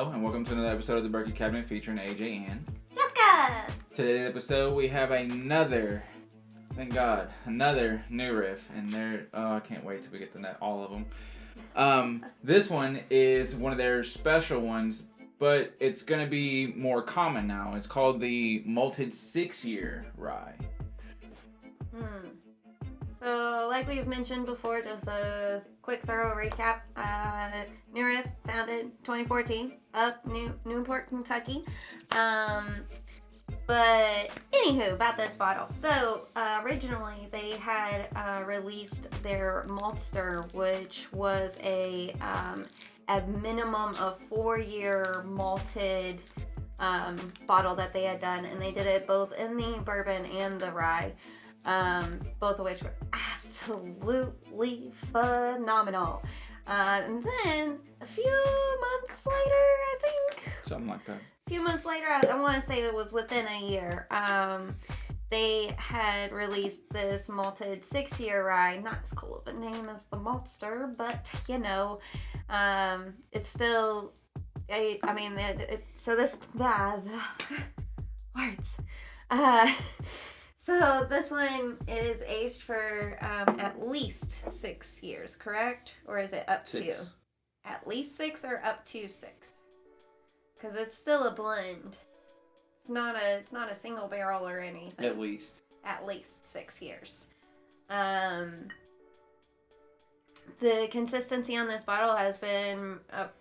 Hello, and welcome to another episode of the Bourky Cabinet featuring AJ and Jessica! Today's episode, we have another, thank God, another new riff. And I can't wait till we get to all of them. This one is one of their special ones, but it's going to be more common now. It's called the Malted 6-Year Rye. So, like we've mentioned before, just a quick thorough recap. New Riff, founded 2014, up Newport, Kentucky. But anywho, about this bottle. So, originally they had released their Maltster, which was a minimum of 4-year malted bottle that they had done, and they did it both in the bourbon and the rye. Both of which were absolutely phenomenal. And then a few months later, I think. Something like that. A few months later, I want to say it was within a year. They had released this malted 6-year rye. Not as cool of a name as the Maltster, but you know, it's still. So this words. So this one is aged for at least 6 years, correct? Or is it up to? At least 6 or up to 6? Because it's still a blend. It's not a single barrel or anything. At least. At least 6 years. The consistency on this bottle has been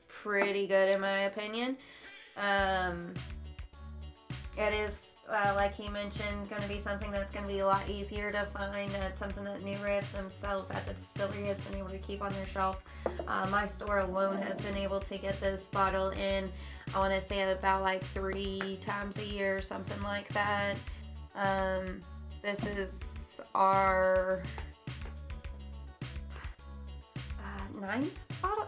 pretty good in my opinion. It is, like he mentioned, going to be something that's going to be a lot easier to find. It's something that New Riff themselves at the distillery has been able to keep on their shelf. My store alone has been able to get this bottle in, I want to say about like 3 times a year, something like that. This is our 9th bottle?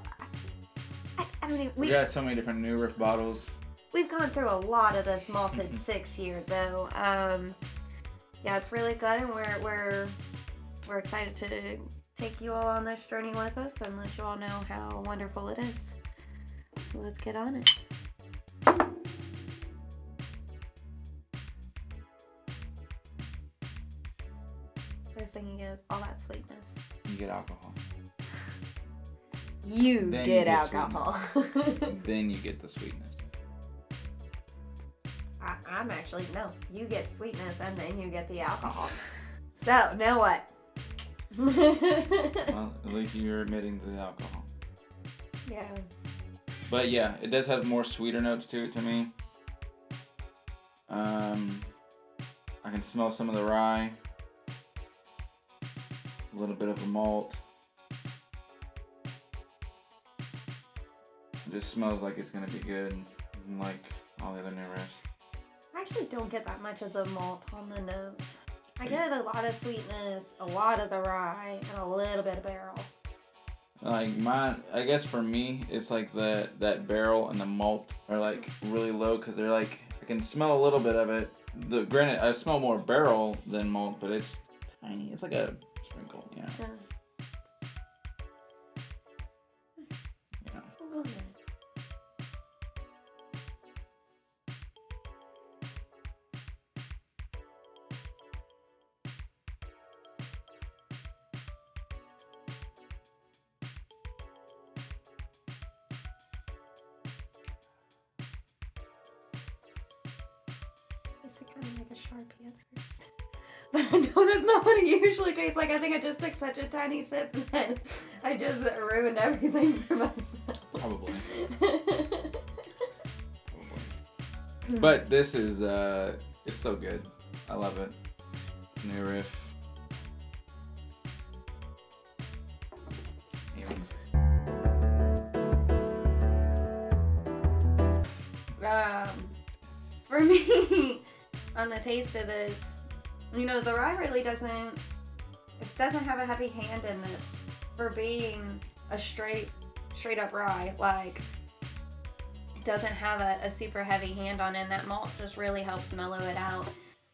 I don't even... We got so many different New Riff bottles. We've gone through a lot of this malted 6-year though. Yeah, it's really good, and we're excited to take you all on this journey with us and let you all know how wonderful it is. So let's get on it. First thing you get is all that sweetness. You get alcohol. You get alcohol. Then you get the sweetness. I'm actually, no, you get sweetness and then you get the alcohol. So, now what? Well, at least you're admitting to the alcohol. Yeah. But yeah, it does have more sweeter notes to it to me. I can smell some of the rye. A little bit of a malt. It just smells like it's going to be good, like all the other New Riffs. I actually don't get that much of the malt on the nose. I get a lot of sweetness, a lot of the rye, and a little bit of barrel. Like mine, I guess for me, it's like that barrel and the malt are like really low because they're like, I can smell a little bit of it. Granted, I smell more barrel than malt, but it's tiny. It's like a sprinkle, yeah. We'll go ahead. Tasted kind of like a Sharpie at first. But I know that's not what it usually tastes like. I think I just took such a tiny sip that I just ruined everything for myself. Probably. But this is, it's still good. I love it. New Riff. For me, on the taste of this, you know, the rye really doesn't have a heavy hand in this for being a straight up rye. Like, it doesn't have a super heavy hand on it, and that malt just really helps mellow it out.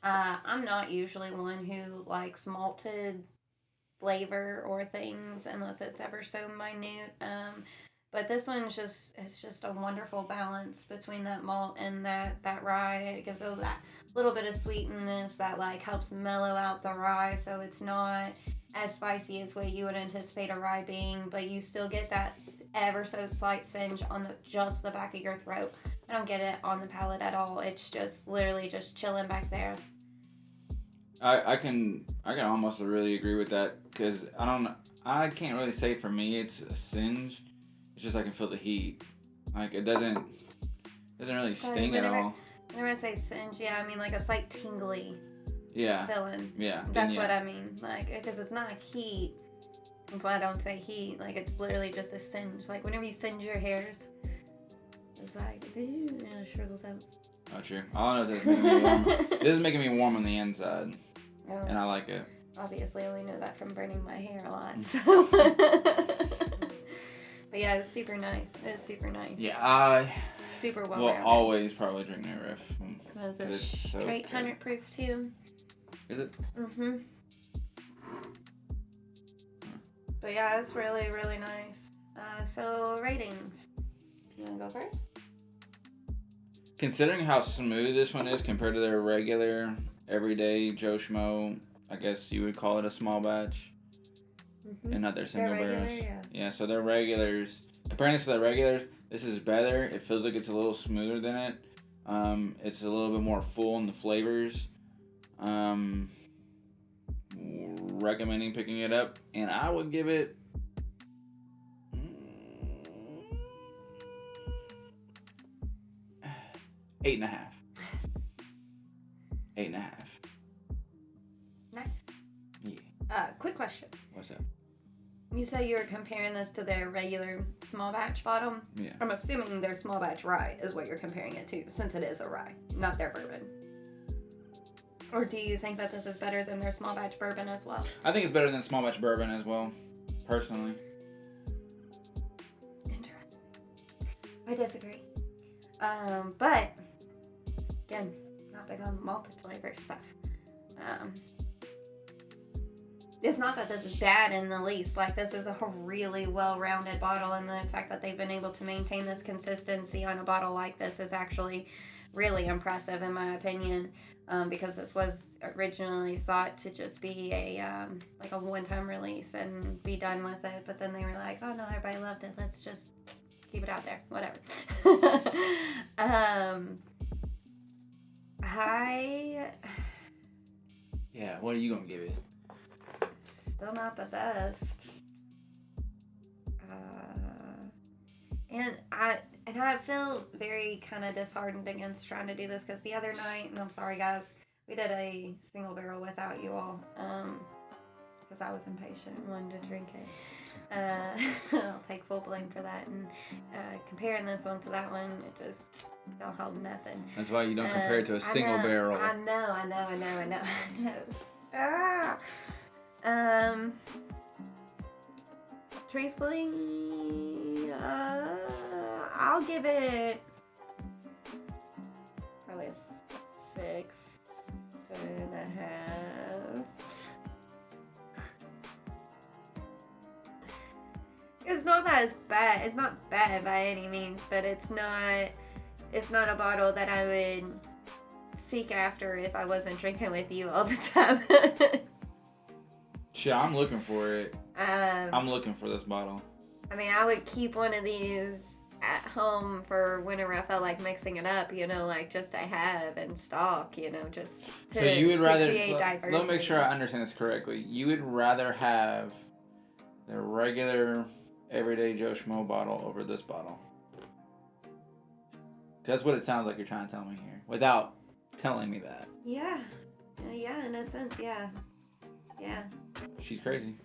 I'm not usually one who likes malted flavor or things unless it's ever so minute. But this one's it's just a wonderful balance between that malt and that rye. It gives it that little bit of sweetness that like helps mellow out the rye, so it's not as spicy as what you would anticipate a rye being, but you still get that ever so slight singe on just the back of your throat. I don't get it on the palate at all. It's just literally just chilling back there. I can almost really agree with that, because I can't really say for me it's a singe. It's just I can feel the heat. Like it doesn't really sting at all. Whenever I say singe, yeah, I mean like a slight tingly feeling. Yeah. That's what I mean. Like, because it's not heat. That's why I don't say heat. Like, it's literally just a singe. Like, whenever you singe your hairs, it's like, and it shrivels out. Oh, true. All I know is it's making me warm. This is making me warm on the inside. Oh, and I like it. Obviously, I only know that from burning my hair a lot, so. But yeah, it's super nice. It's super nice. Yeah, I super well will rounded. always probably drink New Riff. Because it's straight 100 proof too. Is it? Mm-hmm. But yeah, it's really, really nice. So ratings. You wanna go first? Considering how smooth this one is compared to their regular, everyday Joe Schmo, I guess you would call it a small batch. Mm-hmm. And not their single barrels. Yeah. Yeah, so their regulars, comparing this to their regulars, this is better. It feels like it's a little smoother than it. It's a little bit more full in the flavors. Recommending picking it up, and I would give it 8.5. 8.5. Nice. Yeah. Quick question. What's up? You say you were comparing this to their regular small batch bottle. Yeah. I'm assuming their small batch rye is what you're comparing it to, since it is a rye, not their bourbon. Or do you think that this is better than their small batch bourbon as well? I think it's better than small batch bourbon as well, personally. Interesting. I disagree. But again, not big on malted flavor stuff. It's not that this is bad in the least. Like, this is a really well-rounded bottle, and the fact that they've been able to maintain this consistency on a bottle like this is actually really impressive in my opinion, because this was originally thought to just be a like a one-time release and be done with it, but then they were like, oh no, everybody loved it, let's just keep it out there, whatever. Yeah, what are you gonna give it? Still not the best. And I feel very kind of disheartened against trying to do this, because the other night, and I'm sorry guys, we did a single barrel without you all, because I was impatient and wanted to drink it. I'll take full blame for that. And comparing this one to that one, it just don't hold nothing. That's why you don't compare it to a single barrel. I know. Truthfully, I'll give it probably a 6.5. It's not that it's bad. It's not bad by any means, but it's not a bottle that I would seek after if I wasn't drinking with you all the time. Shit, I'm looking for it. I'm looking for this bottle. I mean, I would keep one of these at home for whenever I felt like mixing it up, like just to have in stock, just to, so you would rather create diversity. Let me make sure I understand this correctly. You would rather have the regular everyday Joe Schmo bottle over this bottle. That's what it sounds like you're trying to tell me here, without telling me that. Yeah, in a sense, yeah. She's crazy.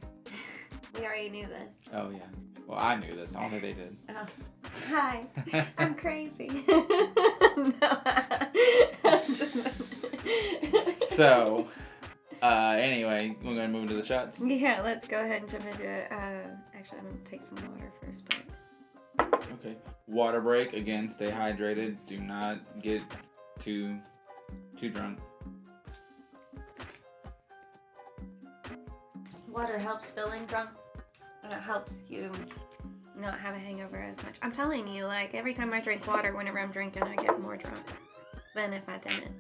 We already knew this. Oh yeah. Well, I knew this. I don't think they did. Oh. Hi, I'm crazy. So, anyway, we're gonna move into the shots. Yeah, let's go ahead and jump into it. Actually, I'm gonna take some water first, but. Okay. Water break. Again, stay hydrated. Do not get too drunk. Water helps feeling drunk, and it helps you, not have a hangover as much. I'm telling you, like, every time I drink water, whenever I'm drinking, I get more drunk than if I didn't.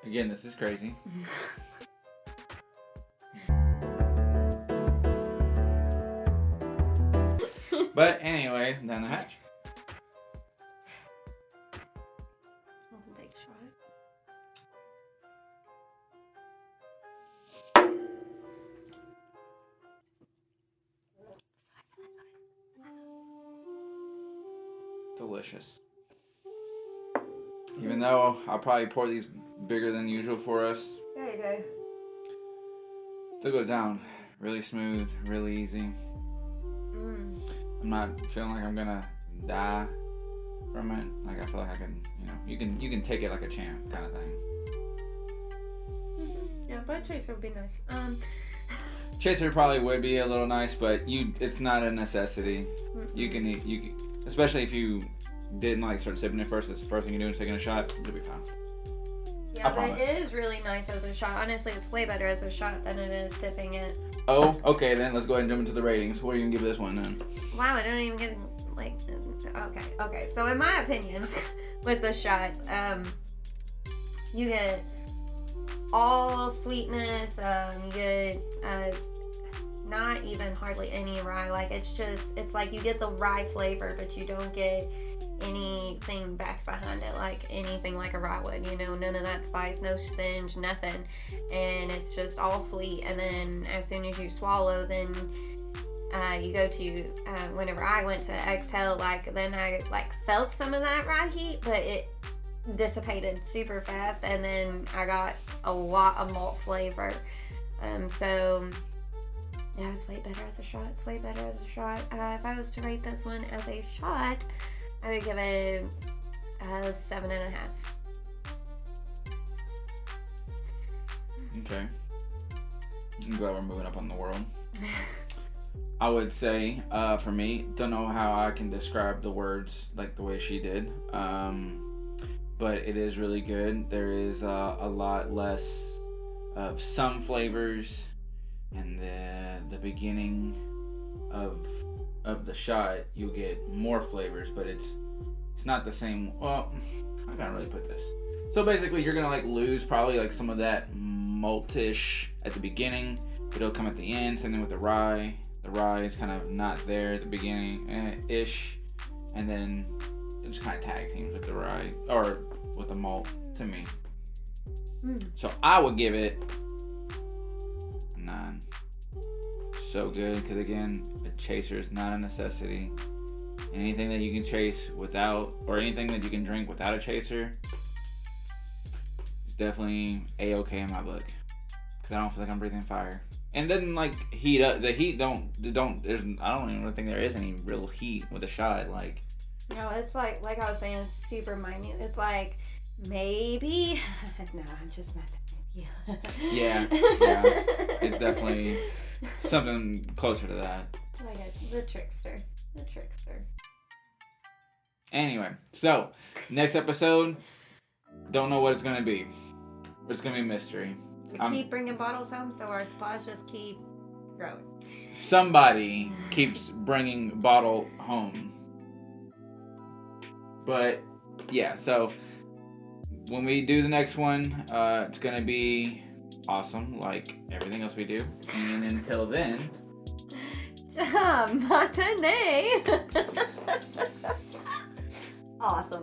Again, this is crazy. But anyway, down the hatch. Big shot. Delicious. Even though I'll probably pour these bigger than usual for us, There you go. still goes down really smooth, really easy. I'm not feeling like I'm gonna die from it. Like I feel like I can, you can take it like a champ kind of thing. Yeah, but chaser would be nice. Chaser probably would be a little nice, but it's not a necessity. You can especially if you didn't like start sipping it first. It's the first thing you do is taking a shot. You'll be fine. Yeah, but it is really nice as a shot. Honestly, it's way better as a shot than it is sipping it. Oh, okay, then let's go ahead and jump into the ratings. What are you gonna give this one then? Wow, I don't even get like. Okay. So in my opinion, with the shot, you get all sweetness. You get not even hardly any rye. Like it's like you get the rye flavor, but you don't get anything back behind it, like anything like a rye would, none of that spice, no stinge, nothing, and it's just all sweet. And then as soon as you swallow, then you go to whenever I went to exhale, like then I like felt some of that rye heat, but it dissipated super fast, and then I got a lot of malt flavor. So yeah, it's way better as a shot. If I was to rate this one as a shot, I would give it a 7.5. Okay. I'm glad we're moving up on the world. I would say, for me, don't know how I can describe the words like the way she did, but it is really good. There is a lot less of some flavors, and the beginning of the shot you'll get more flavors, but it's not the same. Well, I can't really put this. So basically you're gonna like lose probably like some of that maltish at the beginning, but it'll come at the end. Same thing with the rye. The rye is kind of not there at the beginning ish, and then it just kind of tag teams with the rye or with the malt to me. So I would give it a 9. So good, because again, a chaser is not a necessity. Anything that you can chase without, or anything that you can drink without a chaser, is definitely a-okay in my book. Because I don't feel like I'm breathing fire. And it doesn't like heat up. The heat I don't even really think there is any real heat with a shot. Like, no, it's like I was saying, super minute. It's like maybe. No, I'm just messing with you. yeah. It's definitely something closer to that. Like the trickster. Anyway, so next episode, don't know what it's gonna be. But it's gonna be a mystery. We keep bringing bottles home, so our supplies just keep growing. Somebody keeps bringing bottle home. But yeah, so when we do the next one, it's gonna be awesome, like everything else we do. And until then, matinee. Awesome.